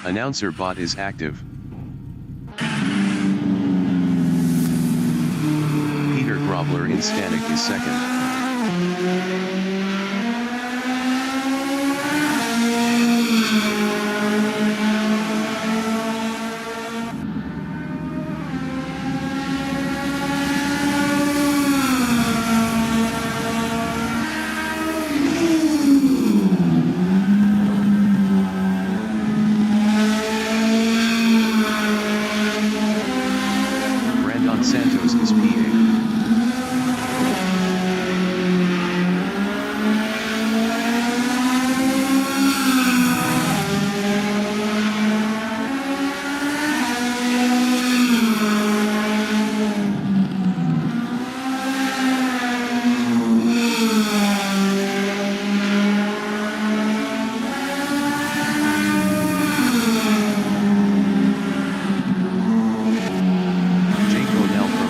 Announcer bot is active. Peter Grobler in Stanek is second. Santos is P8.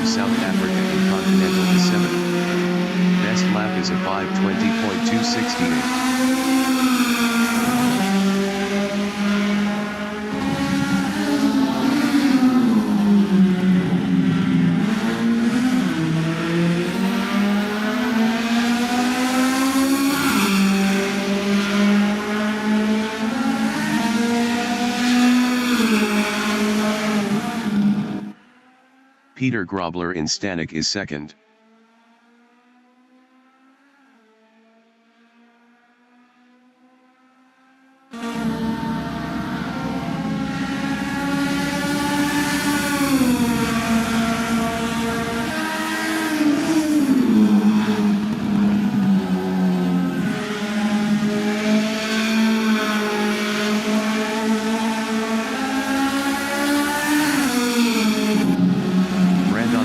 South Africa in Continental is 7th. Best lap is a 5:20.268. Peter Grobler in Stanek is second.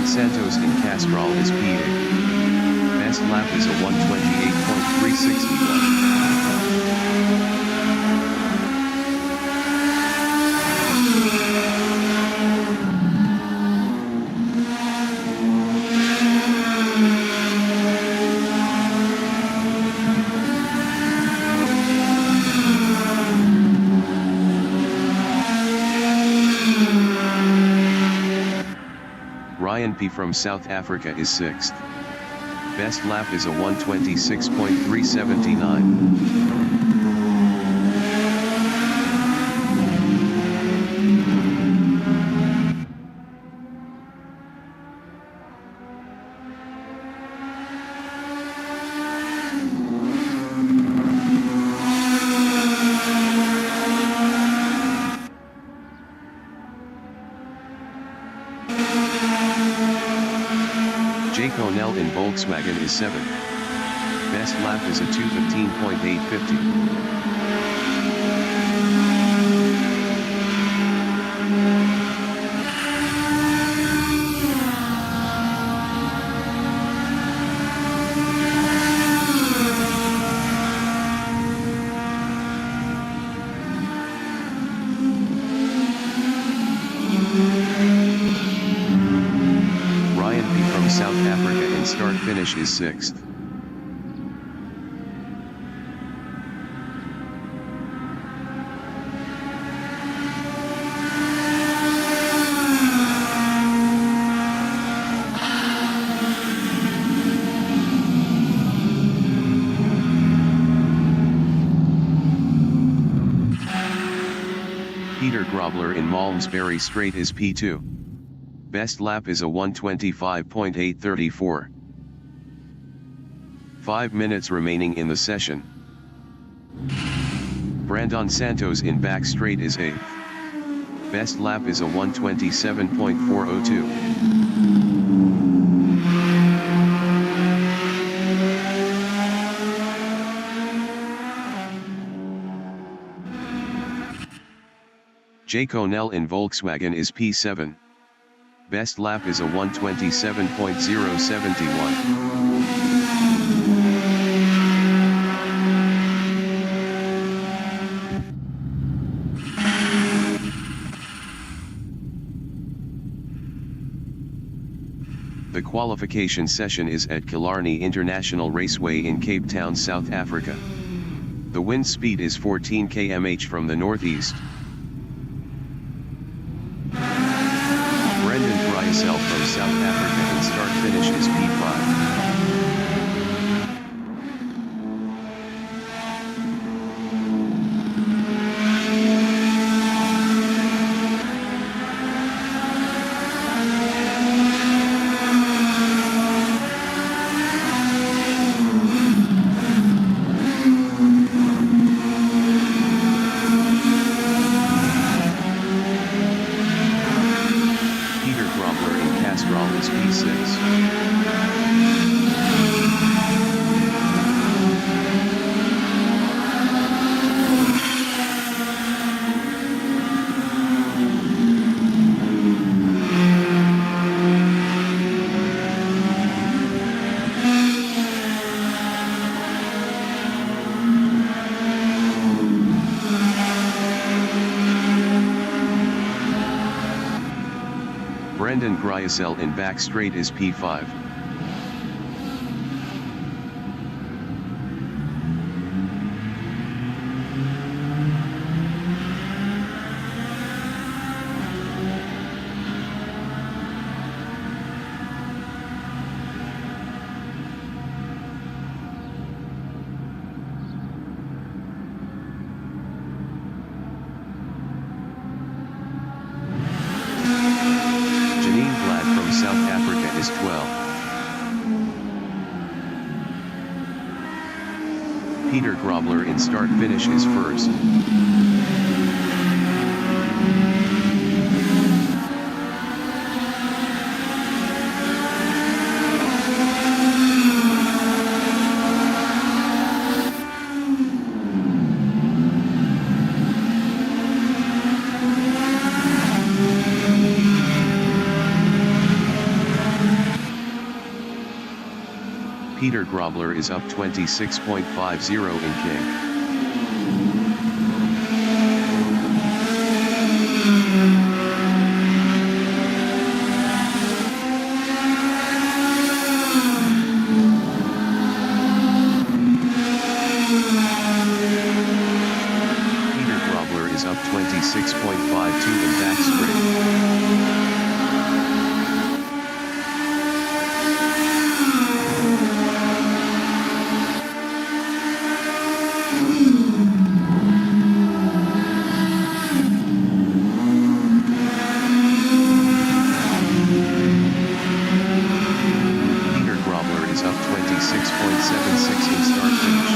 Santos in Castrol is P8. Best lap is a 1:28.361. Ryan P. from South Africa is 6th. Best lap is a 1:26.379. Jake O'Neill in Volkswagen is 7th. Best lap is a 2:15.850. South Africa in start finish is 6th. Peter Grobler in Malmesbury Strait is P2. Best lap is a 1:25.834. 5 minutes remaining in the session. Brandon Santos in Back Straight is 8th. Best lap is a 1:27.402. Jake O'Neill in Volkswagen is P7. Best lap is a 1:27.071. The qualification session is at Killarney International Raceway in Cape Town, South Africa. The wind speed is 14 km/h from the northeast. is P5. Is P6. Brendan Gryasel in back straight is P5. South Africa is 12. Peter Grobler in start finish is first. Peter Grobler is up 26.50 in King. Peter Grobler is up 26.52 in back straight. Up 26.76 in start finish.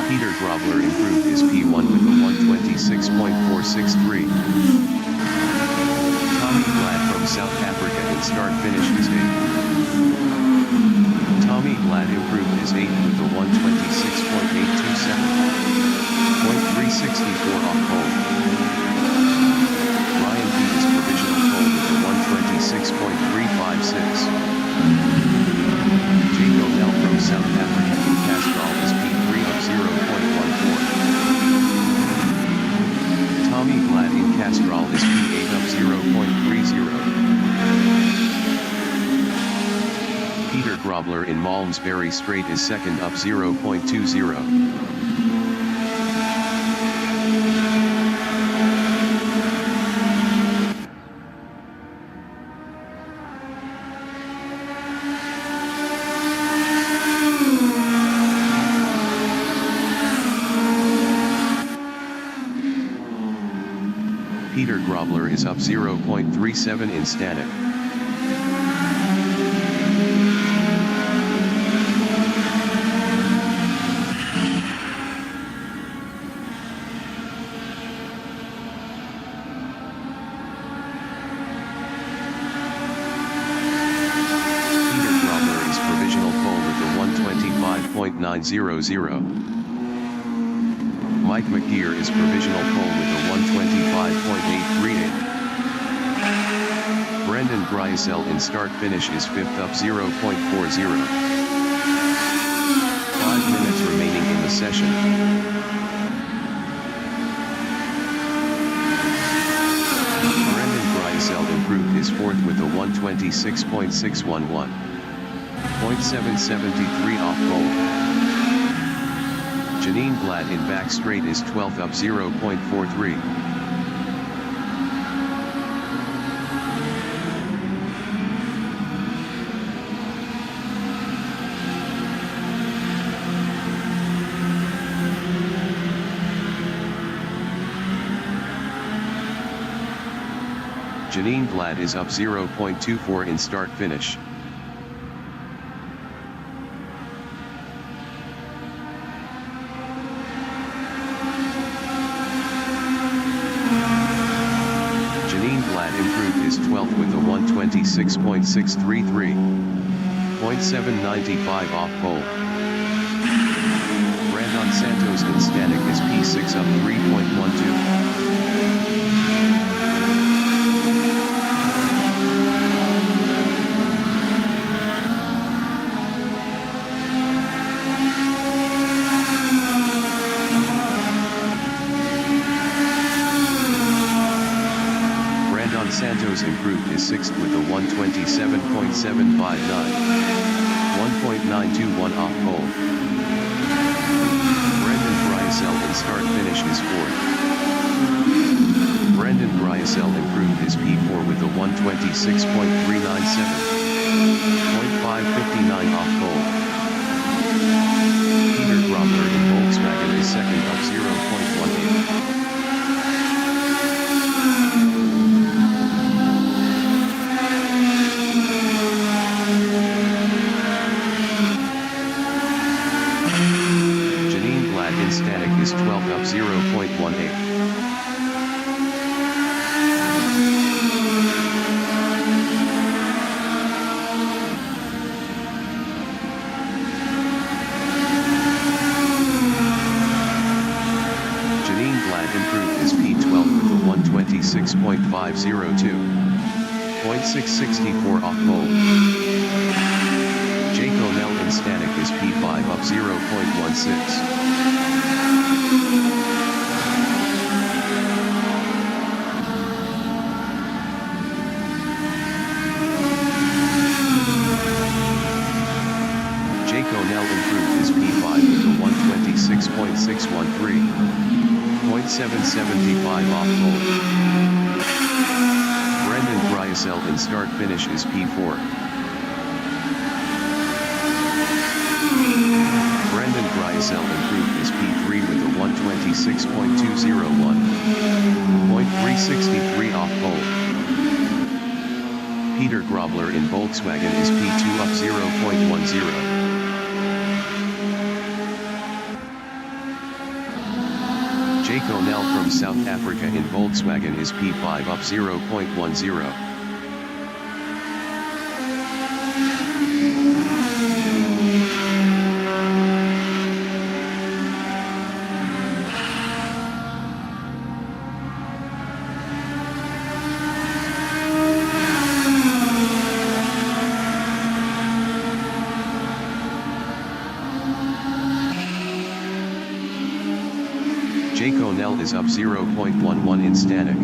Peter Grobler improved his P1 with a 126.463. Tommy Glad from South Africa in start finish is 8th. Tommy Glad improved his 8th with a 126.827. 364 off pole. Ryan P is provisional pole with a 126.356. Jacob Nell from South Africa in Castrol is P3 of 0.14. Tommy Glad in Castrol is P8 of 0.30. Peter Grobler in Malmesbury Straight is second up 0.20. Peter Grobler is up 0.37 in static. Peter Grobler is provisional pole with a 125.900. Mike McGeer is provisional pole with a 125.838. Brendan Gryasel in start finish is 5th up 0.40. 5 minutes remaining in the session. Brendan Gryasel improved his 4th with a 126.611. .773 off pole. Janine Blatt in back straight is 12th up 0.43. Janine Blatt is up 0.24 in start-finish. Janine Blatt improved his 12th with a 126.633. 0.795 off pole. Brandon Santos in static is P6 up 3.12. Santos improved his 6th with a 127.759. 1.921 off pole. Brendan Briasel in start-finish is 4th. Brendan Briasel improved his P4 with a 126.397. 0.559 off pole. Peter Grobler in Volkswagen is 2nd up 0.18. In static is 12th up 0.18. Janine Blatt improved his P12 with a 126.502. 0.664 off pole. Jake O'Neill in static is P5 up 0.16. Jake O'Neill improved his P5 with a 126.613. 0.775 off pole. Brendan Briasel in start-finish is P4. Brendan Briasel improved his P3 with a 126.201. 0.363 off pole. Peter Grobler in Volkswagen is P2 up 0.10. Jake O'Neill from South Africa in Volkswagen is P5 up 0.10. Jake O'Neill is up 0.11 in static.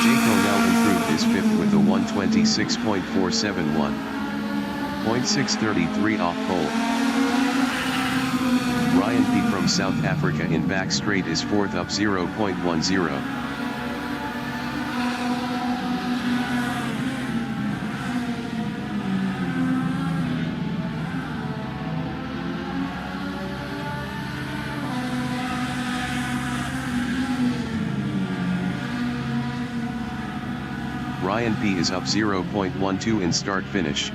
Jake O'Neill improved his 5th with a 126.471. 0.633 off pole. Ryan P. from South Africa in back straight is 4th up 0.10. Ryan P. is up 0.12 in start-finish.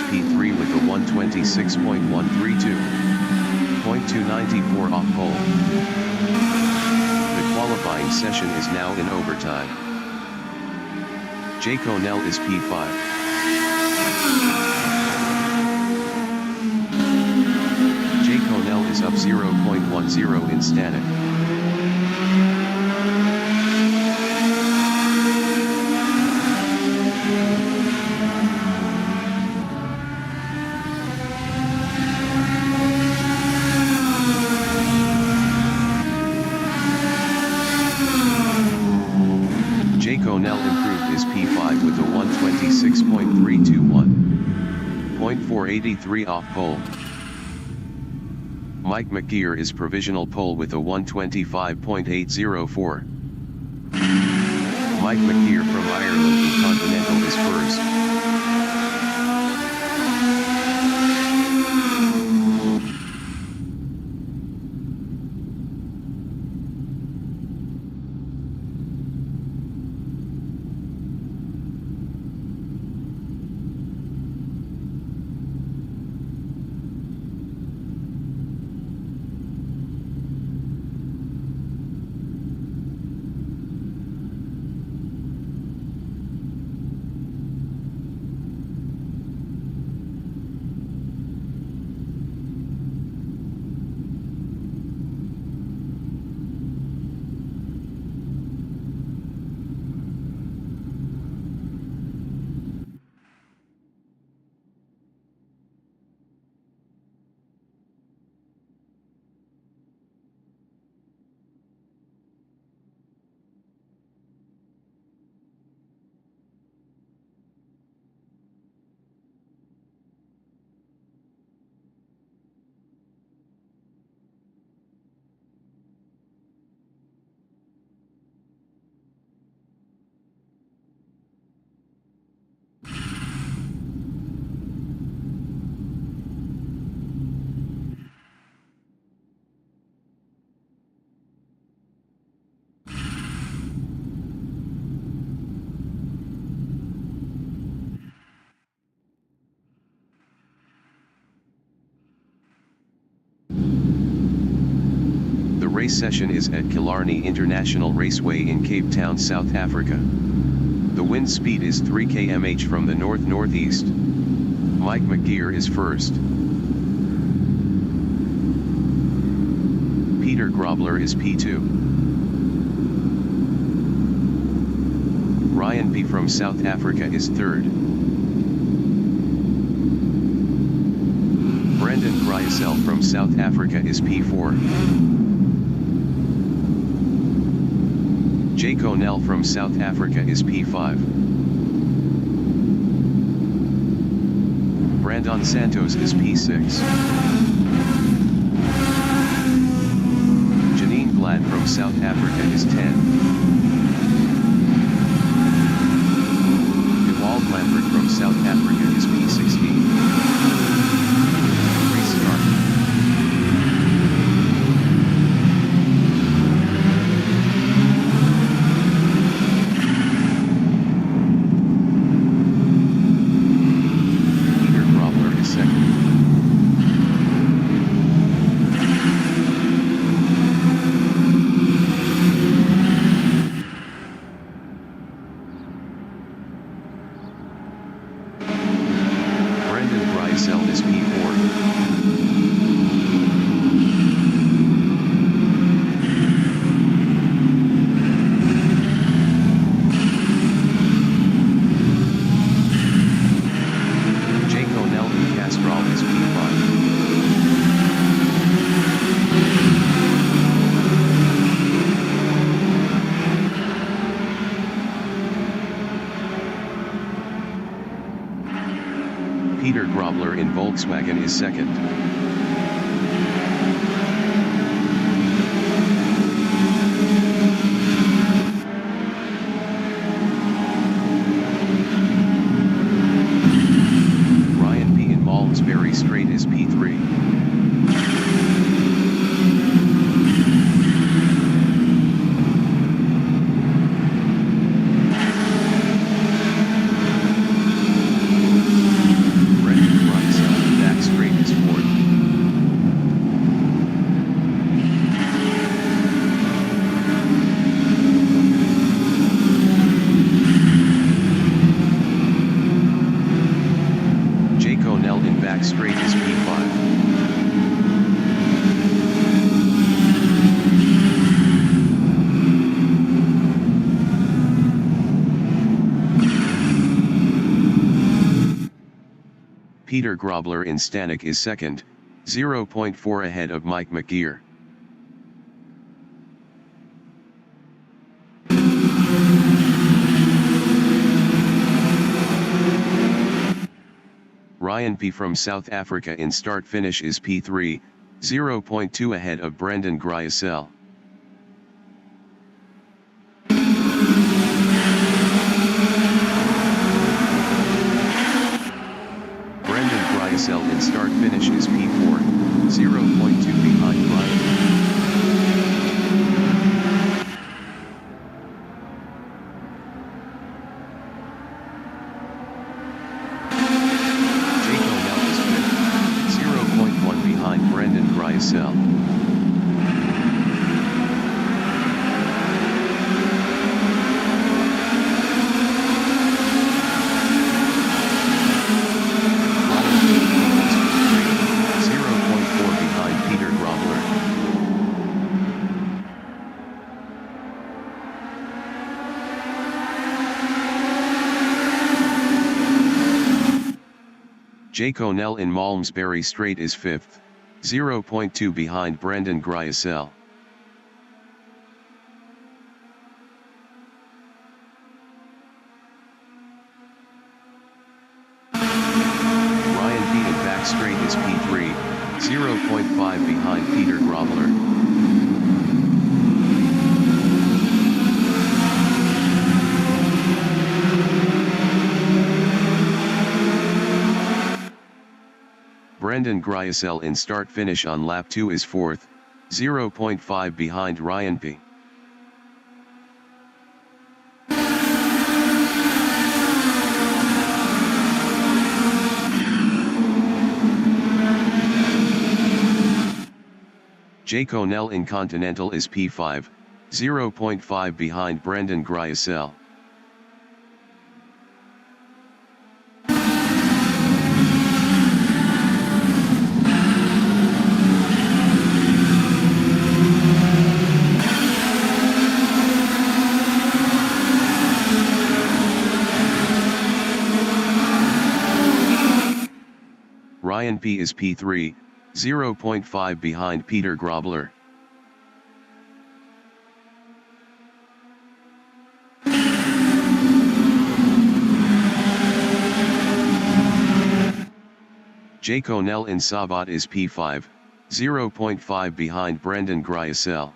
P3 with a 126.132. 0.294 off pole. The qualifying session is now in overtime. Jake O'Neill is P5. Jake O'Neill is is up 0.10 in static. J. Conell improved his P5 with a 126.321. 0.483 off pole. Mike McGear is provisional pole with a 125.804. Mike McGear from Ireland in Continental is first. The race session is at Killarney International Raceway in Cape Town, South Africa. The wind speed is 3 km/h from the north-northeast. Mike McGear is first. Peter Grobler is P2. Ryan P. from South Africa is third. Brendan Gryasel from South Africa is P4. J. Conell from South Africa is P5. Brandon Santos is P6. Janine Glad from South Africa is 10. Ewald Lambert from South Africa is P16. Restart. Cell is P4. J. Conell and Castrol is P5. Peter Grobler in Volkswagen is second. Ryan P. in Malmesbury Strait is P3. Straight is fourth. Peter Grobler in Stanek is second, 0.4 ahead of Mike McGeer. Ryan P. from South Africa in start-finish is P3, 0.2 ahead of Brendan Gryasel. Brendan Gryasel in start-finish is P4, 0.2 behind Ryan. Jake O'Neill in Malmesbury Straight is 5th, 0.2 behind Brendan Gryasel. Ryan P. in Back Straight is P3, 0.5 behind Peter Grobler. Brendan Gryasel in start-finish on lap 2 is 4th, 0.5 behind Ryan P. Jake O'Neill in Continental is P5, 0.5 behind Brendan Gryasel. Ryan P. is P3, 0.5 behind Peter Grobler. Jake O'Neill in Sabat is P5, 0.5 behind Brendan Gryasel.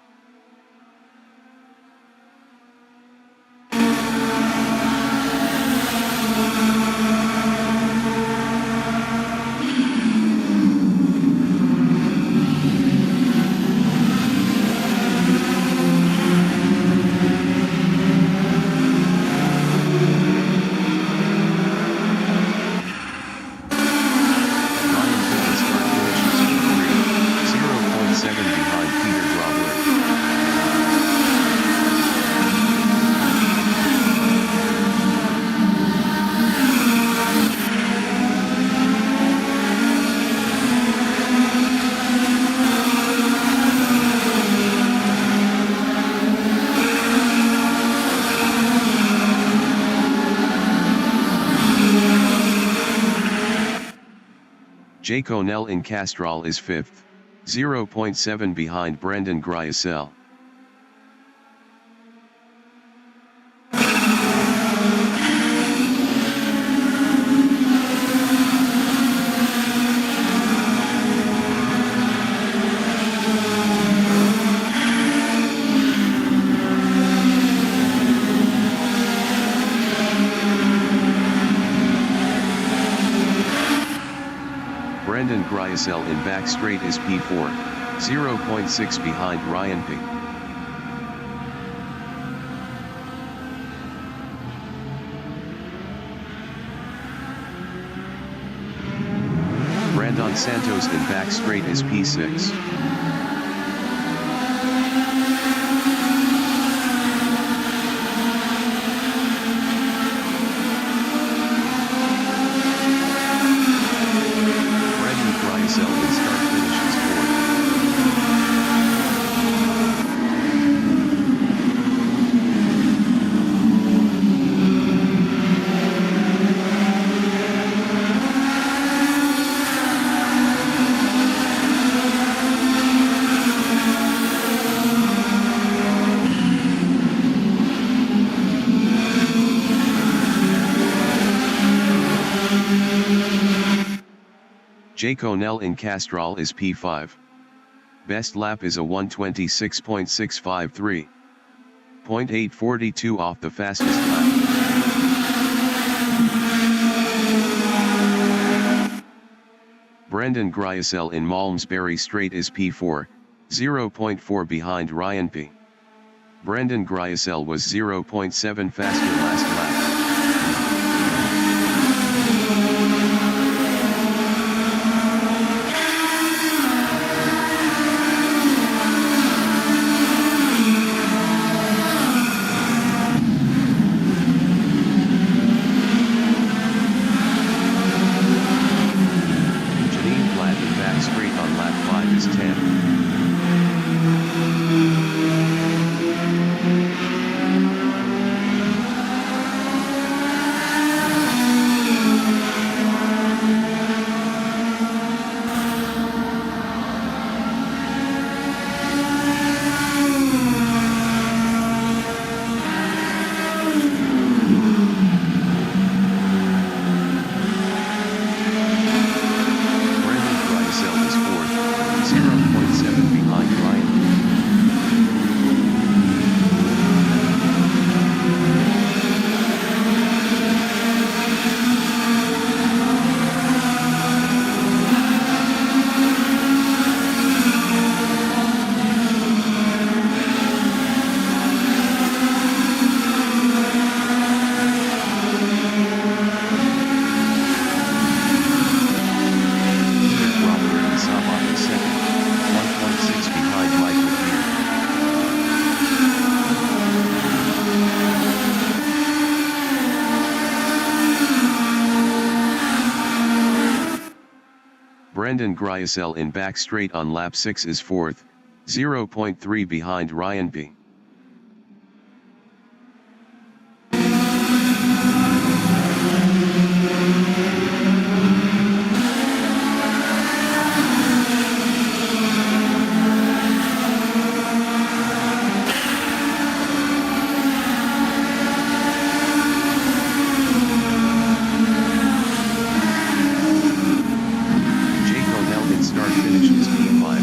Jake O'Neill in Castrol is 5th, 0.7 behind Brendan Gryasel. Brendan Gryasel in Back Straight is P4, 0.6 behind Ryan P. Brandon Santos in Back Straight is P6. J. Conell in Castrol is P5. Best lap is a 126.653. 0.842 off the fastest lap. Brendan Gryasel in Malmesbury Straight is P4, 0.4 behind Ryan P. Brendan Gryasel was 0.7 faster last lap. Brendan Gryasel in back straight on lap 6 is 4th, 0.3 behind Ryan P. Finishes P5,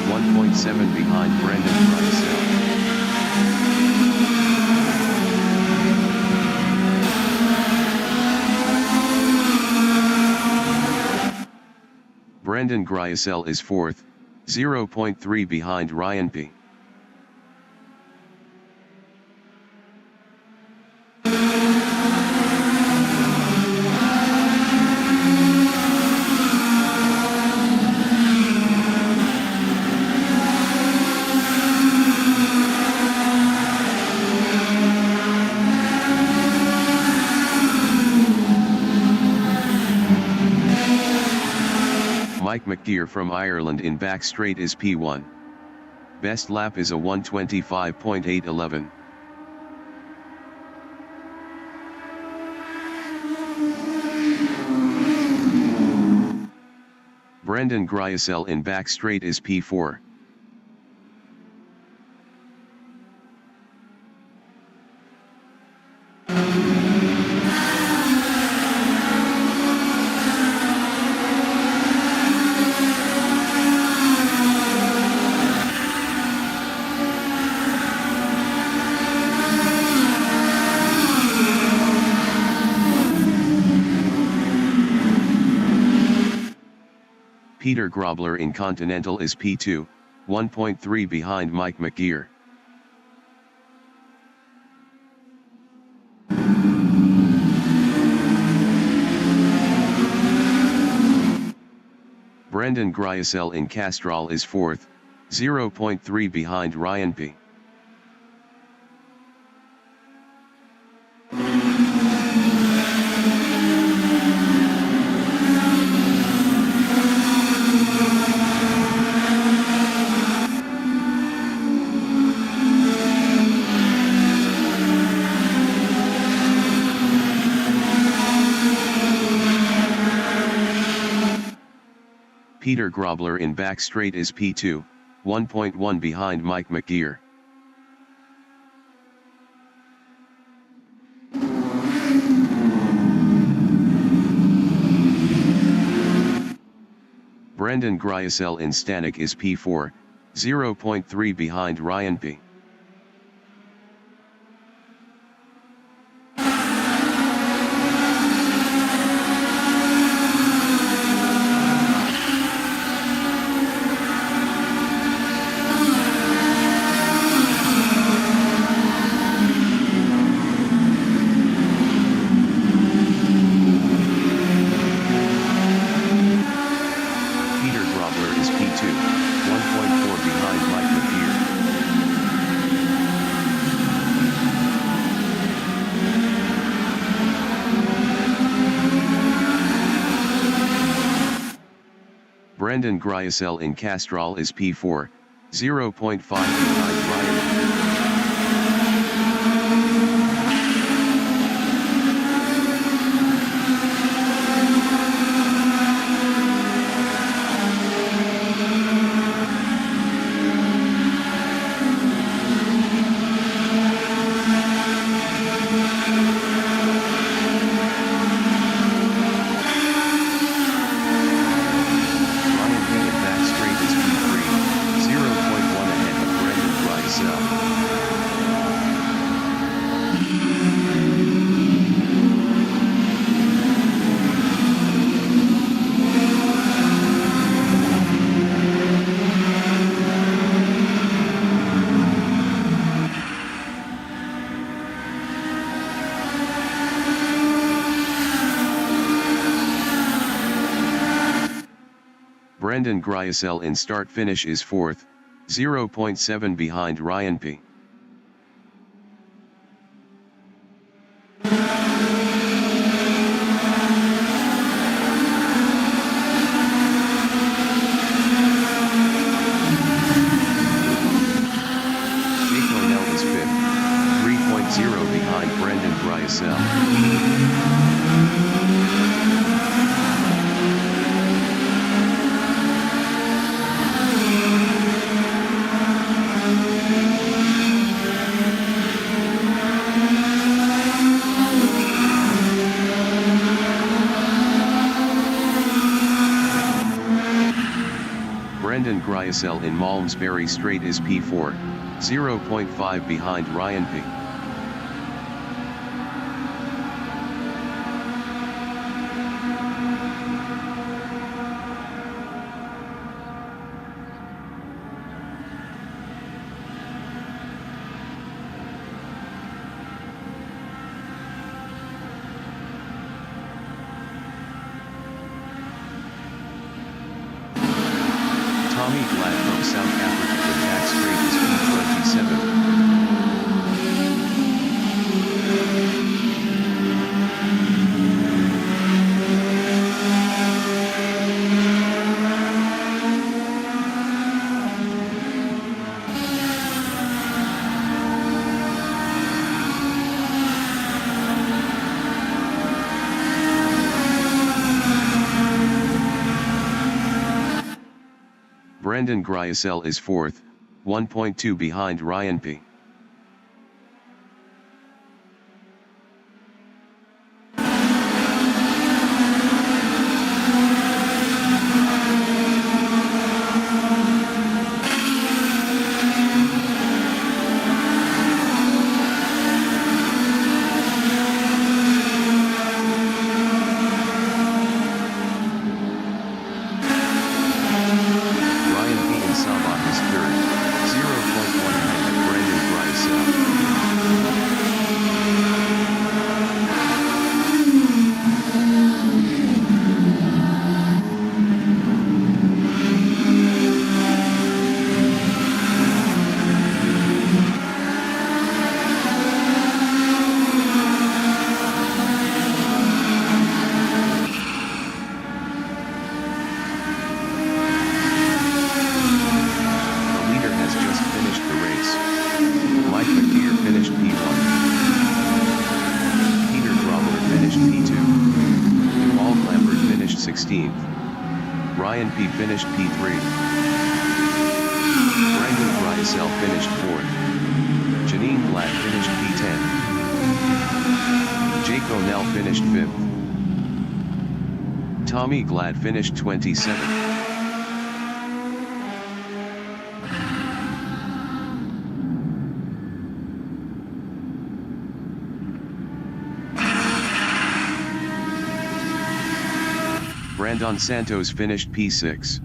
1.7 behind Brendan Gryasel. Brendan Gryasel is 4th, 0.3 behind Ryan P. Mike McGeer from Ireland in back straight is P1. Best lap is a 125.811. Brendan Gryasel in back straight is P4. Peter Grobler in Continental is P2, 1.3 behind Mike McGeer. Brendan Gryasel in Castrol is 4th, 0.3 behind Ryan P. Peter Grobler in back straight is P2, 1.1 behind Mike McGeer. Brendan Gryasel in Stanek is P4, 0.3 behind Ryan P. Brendan Gryasel in Castrol is P4, 0.5 behind Ryan. Brendan Gryasel in start-finish is 4th, 0.7 behind Ryan P. Is 5th, 3.0 behind Brendan Gryasel. Brendan Gryasel in Malmesbury Straight is P4, 0.5 behind Ryan P. Tommy Glad from South Africa in back straight is P27. Brendan Gryasel is 4th, 1.2 behind Ryan P. Ryan P. finished P3. Brendan Gryasel finished 4th. Janine Glad finished P10. Jake O'Neill finished 5th. Tommy Glad finished 27th. Brandon Santos finished P6.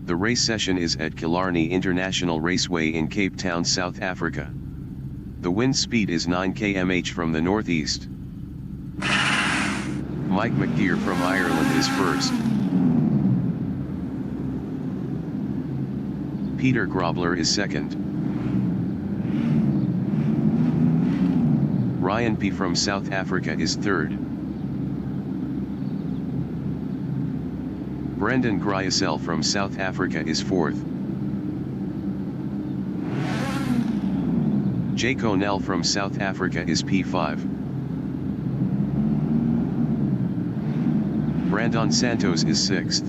The race session is at Killarney International Raceway in Cape Town, South Africa. The wind speed is 9 km/h from the northeast. Mike McGeer from Ireland is first. Peter Grobler is second. Ryan P. from South Africa is third. Brendan Gryasel from South Africa is fourth. Jake O'Neill from South Africa is P5. Brandon Santos is sixth.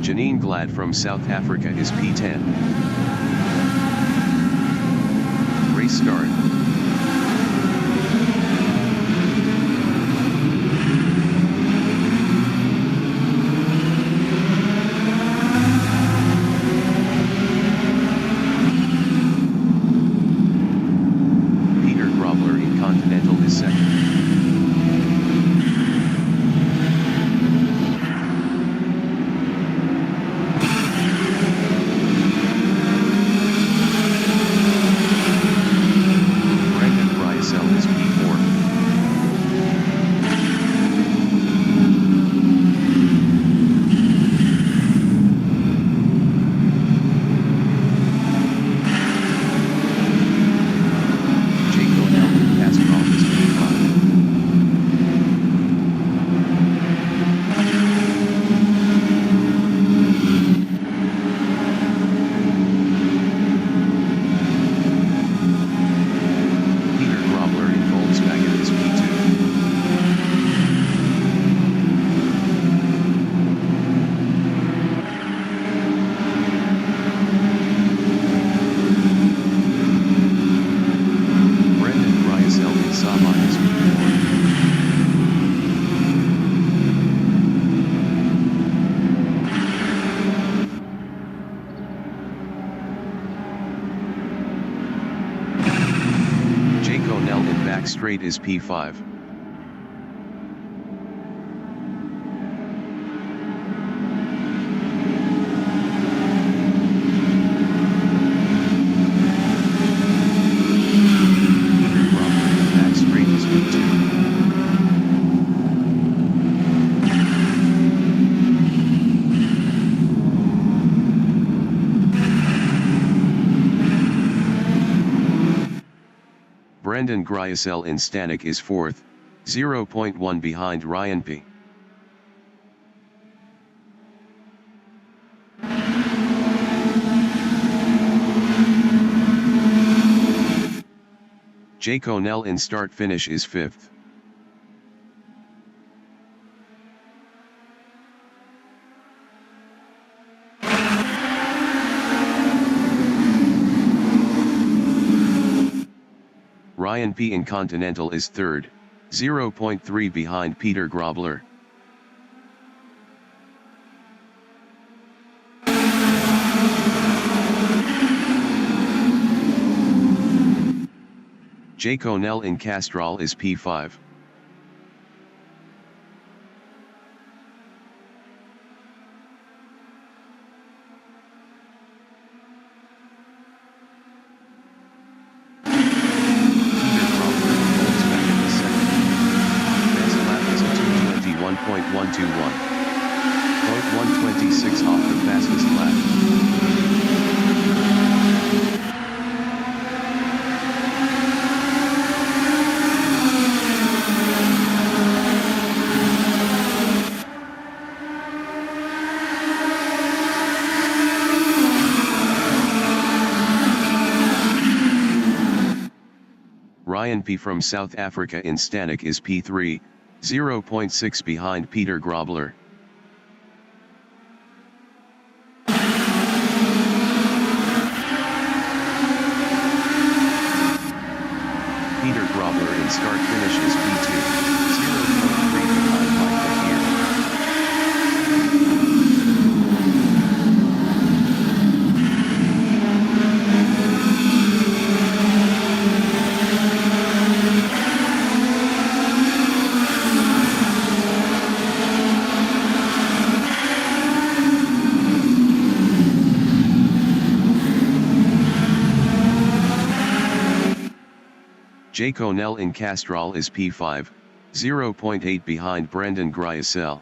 Janine Glad from South Africa is P10. Race start. Straight is P5. Back straight is P2. Brendan Gryasel in Stanek is fourth, 0.1 behind Ryan P. Jake O'Neill in start finish is fifth. Ryan P. in Continental is third, 0.3 behind Peter Grobler. J. Conell in Castrol is P5. .126 off the fastest lap. Ryan P. from South Africa in Stanek is P3, 0.6 behind Peter Grobler. Peter Grobler in start finish is P2, 0.3 behind Mike McGear. J. Conell in Castrol is P5, 0.8 behind Brendan Griesel.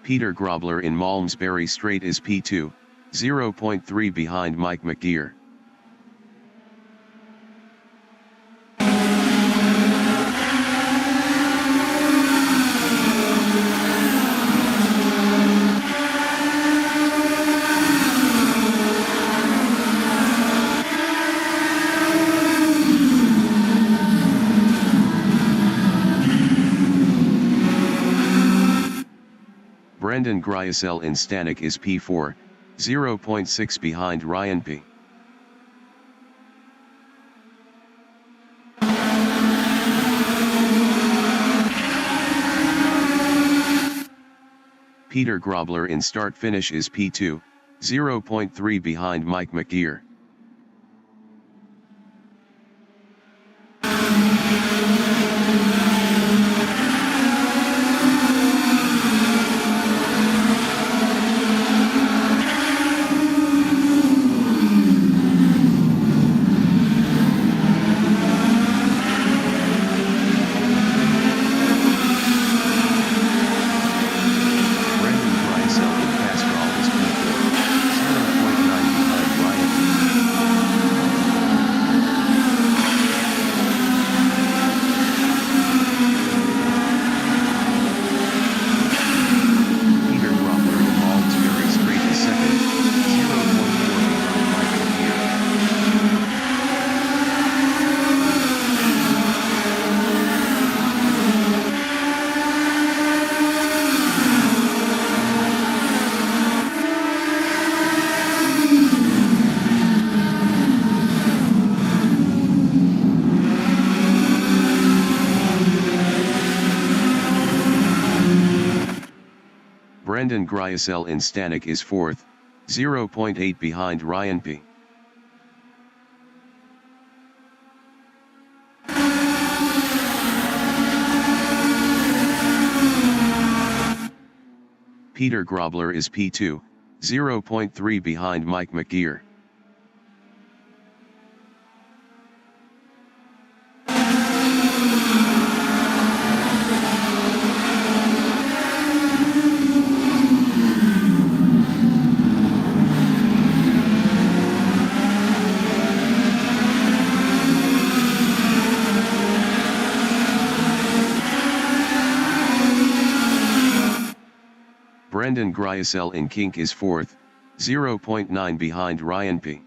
Peter Grobler in Malmesbury Strait is P2, 0.3 behind Mike McGear. Brendan Griesel in Stanek is P4, 0.6 behind Ryan P. Peter Grobler in start finish is P2, 0.3 behind Mike McGear. Brendan Griesel in Stanek is 4th, 0.8 behind Ryan P. Peter Grobler is P2, 0.3 behind Mike McGear. Brendan Griesel in Kink is 4th, 0.9 behind Ryan P.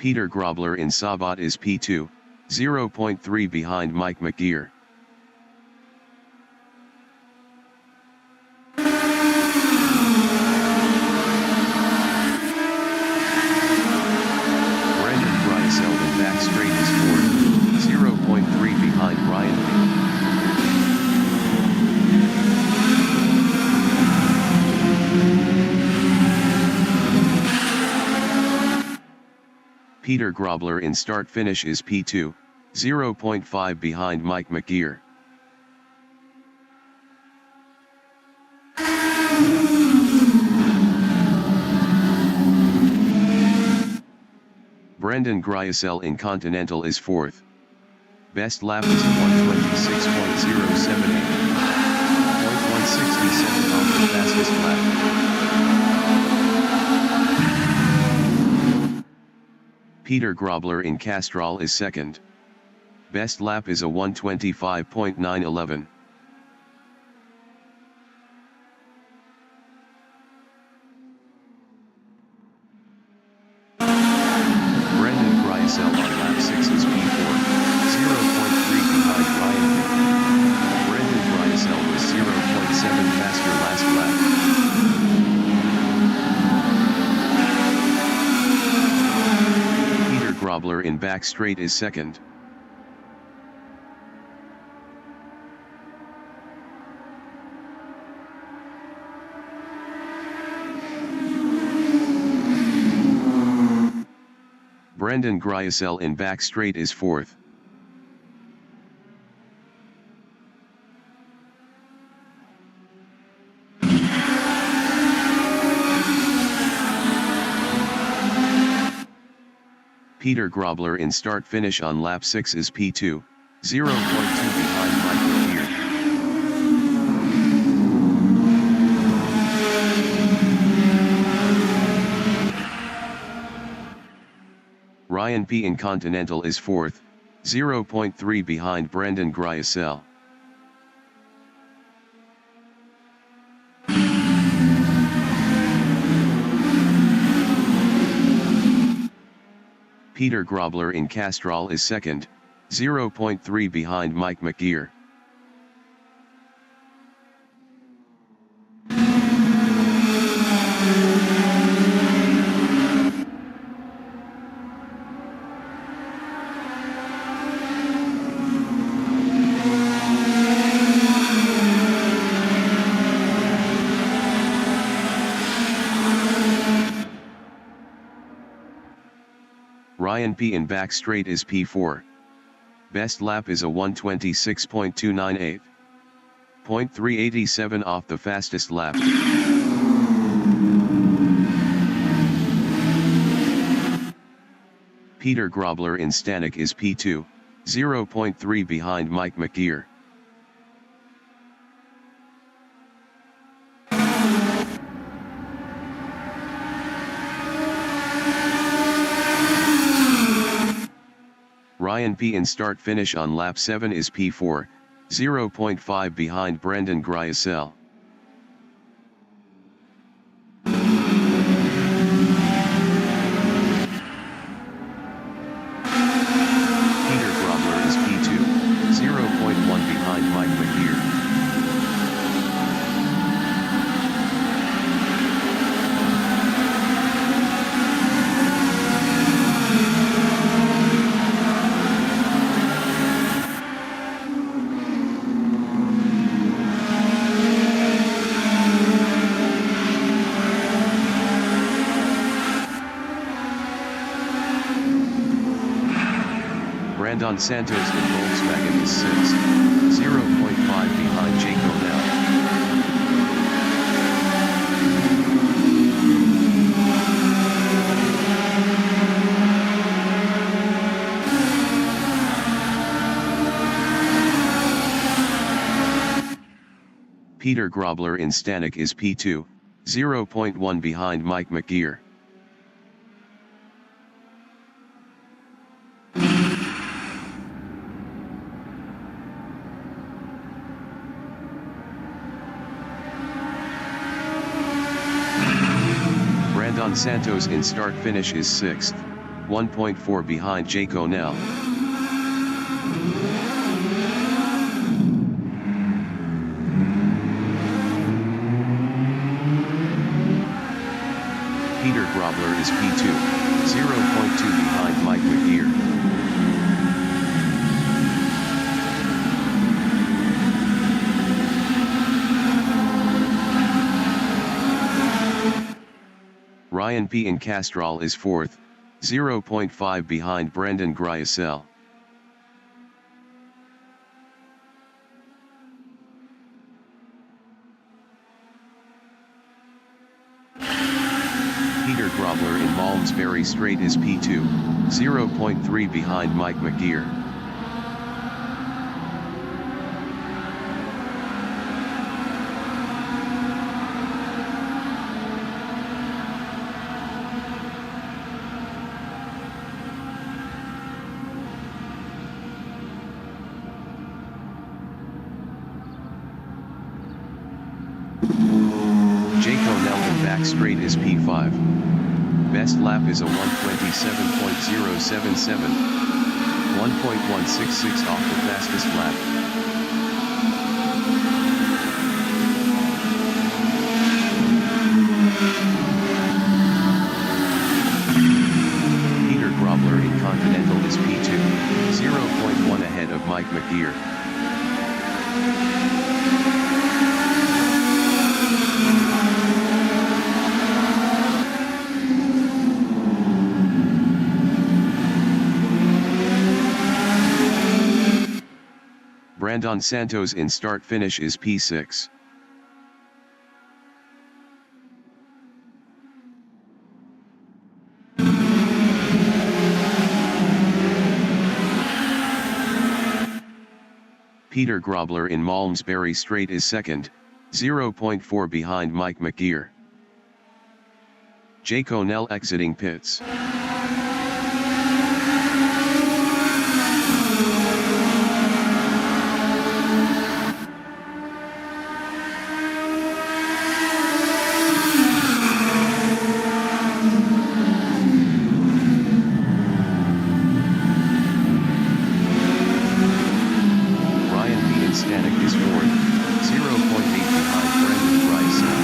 Peter Grobler in Sabat is P2, 0.3 behind Mike McGear. Brendan Gryasel in back straight is 4th, 0.3 behind Ryan P. Peter Grobler in start-finish is P2, 0.5 behind Mike McGear. Brendan Gryasel in Continental is 4th. Best lap is 126.078. 0.167 off the fastest lap. Peter Grobler in Castrol is 2nd. Best lap is a 125.911. Brendan Gryasel on lap 6 is P4, 0.3 behind Ryan P. Brendan Gryasel was 0.7 faster last lap. Grobler in back straight is 2nd. Brendan Gryasel in back straight is 4th. Peter Grobler in start-finish on lap 6 is P2, 0.2 behind Mike McGear. Ryan P in Continental is 4th, 0.3 behind Brendan Gryasel. Peter Grobler in Castrol is 2nd, 0.3 behind Mike McGear. Ryan P in back straight is P4. Best lap is a 126.298. 0.387 off the fastest lap. Peter Grobler in Stanek is P2, 0.3 behind Mike McGear. Ryan P in start-finish on lap 7 is P4, 0.5 behind Brendan Gryasel. Peter Grobler is P2, 0.1 behind Mike McGear. Brandon Santos in Volkswagen is 6th, 0.5 behind Jake O'Dell. Peter Grobler in Stanek is P2, 0.1 behind Mike McGear. Brandon Santos in start-finish is 6th, 1.4 behind Jake O'Neill. Peter Grobler is P2, 0.2 behind Mike McGeer. Ryan P. in Castrol is 4th, 0.5 behind Brendan Griesel. Peter Grobler in Malmesbury Strait is P2, 0.3 behind Mike McGeer. Jake O'Neill in back straight is P5. Best lap is a 1:27.077, 1.166 off the fastest lap. Peter Grobler in Continental is P2, 0.1 ahead of Mike McGeer. Brandon Santos in start-finish is P6. Peter Grobler in Malmesbury Strait is 2nd, 0.4 behind Mike McGeer. Jake O'Neill exiting pits. Stanek is 4th, 0.8 behind Brendan Griesel.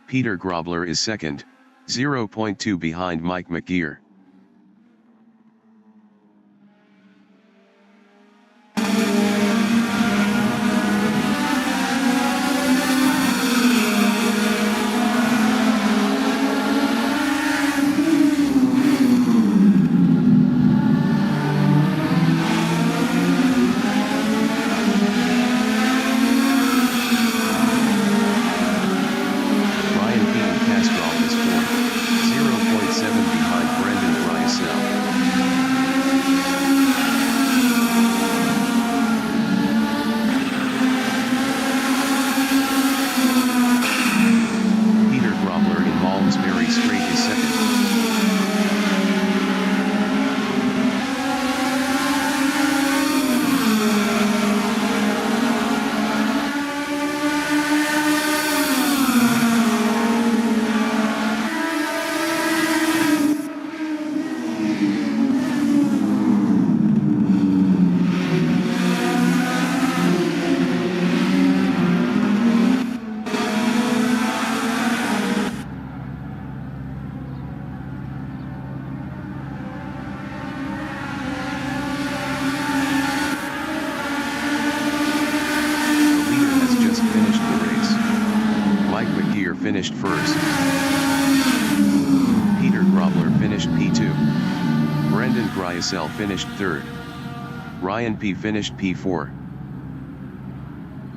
Peter Grobler is 2nd, 0.2 behind Mike McGeer. Finished 1st. Peter Grobler finished P2. Brendan Griesel finished 3rd. Ryan P finished P4.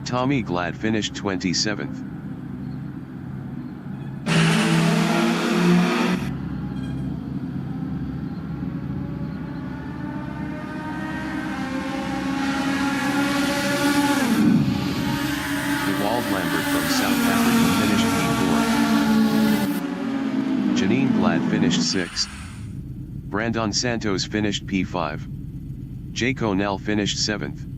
Tommy Glad finished 27th. Finished 6th. Brandon Santos finished P5. Jake O'Neill finished 7th.